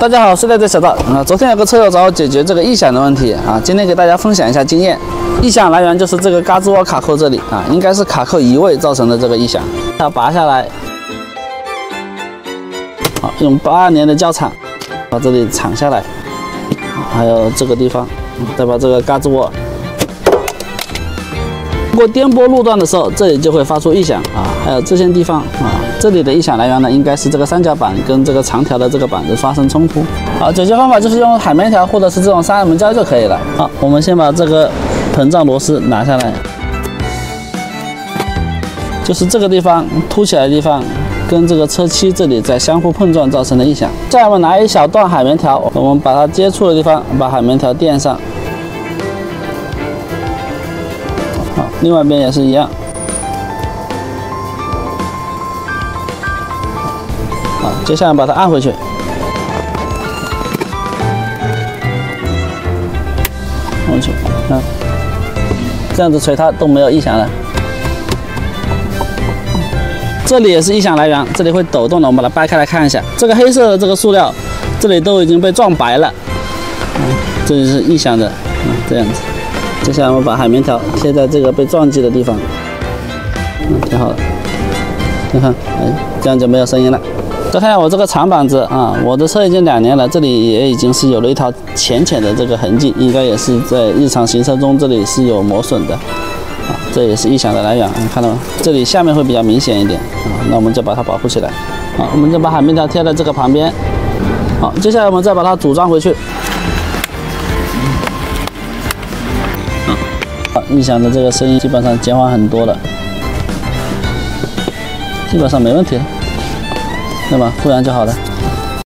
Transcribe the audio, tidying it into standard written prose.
大家好，我是带队小赵昨天有个车友找我解决这个异响的问题今天给大家分享一下经验。异响来源就是这个嘎吱窝卡扣这里应该是卡扣移位造成的这个异响，要拔下来。用82年的胶铲把这里铲下来，还有这个地方，再把这个嘎吱窝。通过颠簸路段的时候，这里就会发出异响还有这些地方这里的异响来源呢，应该是这个三角板跟这个长条的这个板子发生冲突。解决方法就是用海绵条或者是这种3M胶就可以了。我们先把这个膨胀螺丝拿下来，就是这个地方凸起来的地方，跟这个车漆这里在相互碰撞造成的异响。再来我们拿一小段海绵条，我们把它接触的地方把海绵条垫上。另外一边也是一样。接下来把它按回去。按回去，这样子锤它都没有异响了。这里也是异响来源，这里会抖动的，我们把它掰开来看一下。这个黑色的这个塑料，这里都已经被撞白了，这里是异响的，这样子。接下来我们把海绵条贴在这个被撞击的地方，贴好了。你看，这样就没有声音了。再看一下我这个长板子我的车已经2年了，这里也已经是有了一条浅浅的这个痕迹，应该也是在日常行车中这里是有磨损的这也是异响的来源，看到吗？这里下面会比较明显一点那我们就把它保护起来我们就把海绵条贴在这个旁边接下来我们再把它组装回去异响的这个声音基本上减缓很多了，基本上没问题了，对吧？复燃就好了。